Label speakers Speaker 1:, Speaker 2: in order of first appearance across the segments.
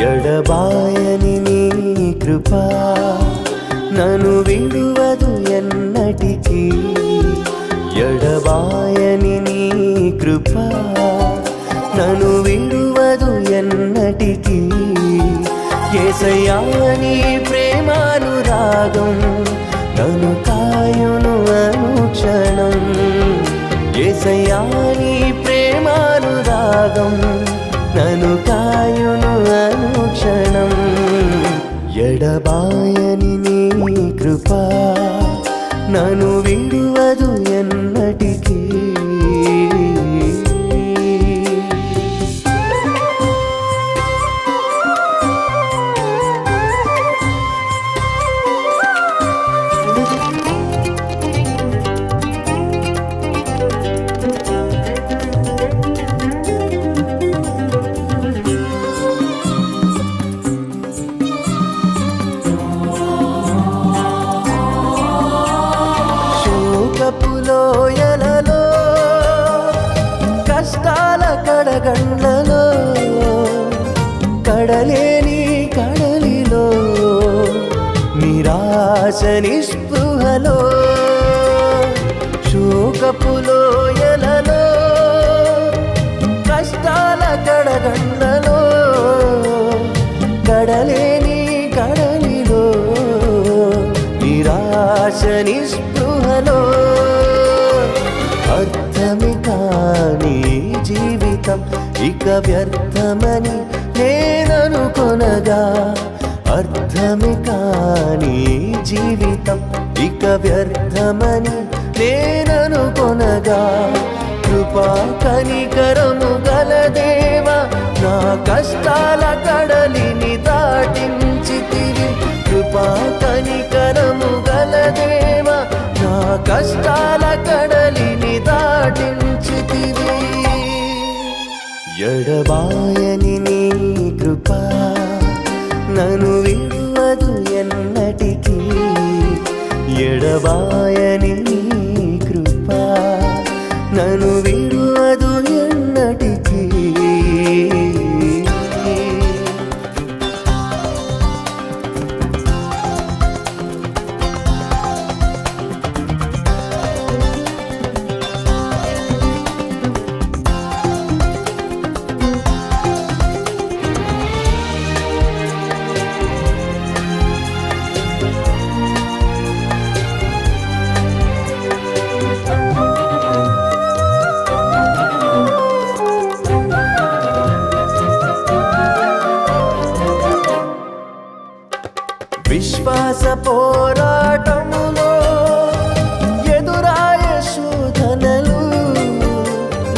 Speaker 1: ఎడబాయని నీ కృప నన్ను విడువదు ఎన్నటికీ. ఎడబాయని నీ కృప నన్ను విడువదు ఎన్నటికీ. యేసయ్యా నీ ప్రేమానురాగం నన్ను కాయును అనుక్షణం. యేసయ్యా నీ ప్రేమానురాగం నన్ను కాయును అనుక్షణం. ఎడబాయని నీ కృప నన్ను విడువదు ఎన్నటికీ. లోయలలో కష్టాల కడగండ్లలో కడలేని కడలిలో నిరాశ నిస్పృహలో శోకపు లోయలలో కష్టాల కడగండ్లలో కడలేని కడలిలో నిరాశ నిస్పృహలో అర్థమే కాని జీవితం ఇక వ్యర్థమని నేననుకొనగా. అర్థమే కాని జీవితం ఇక వ్యర్థమని నేననుకొనగా. కృపా కనికరము గల దేవా నా కష్టాల కడలిని దాటించితివి. కృపా కనికరము గల దేవా నా కష్టాల కడలిని దాటించితివి. ఎడబాయని నీ కృప నన్ను విడువదు ఎన్నటికీ. ఎడబాయని నీ కృప నన్ను విడువదు ఎన్నటికీ. విశ్వాస పోరాటములో ఎదురాయ శోధనలు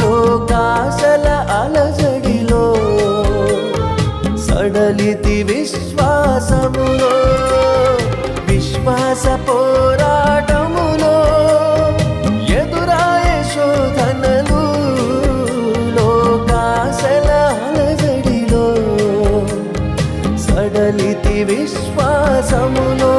Speaker 1: లోకాశల అలజడిలో సడలితి విశ్వాసములో. విశ్వాస పోరాటములో ఎదురాయ శోధనలు లోకాశల అలజడిలో సడలితి విశ్వాసములో.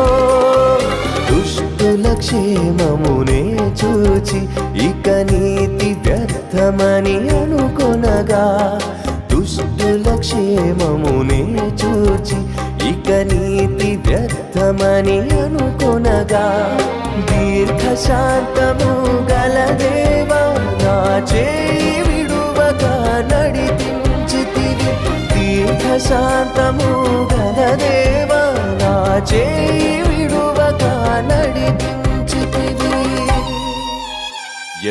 Speaker 1: దుష్టుల క్షేమమునే చూచి ఇక నీతి వ్యర్థమని అనుకొనగా. దుష్టుల క్షేమమునే చూచి ఇక నీతి వ్యర్థమని అనుకొనగా. దీర్ఘశాంతము గల దేవా నా చేయి విడువగా నడిపించితివి. దీర్ఘశాంతము గల దేవా నా చేయి విడువగా నడిపించితివి.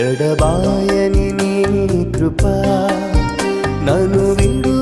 Speaker 1: ఎడబాయని నీ కృప నన్ను విడు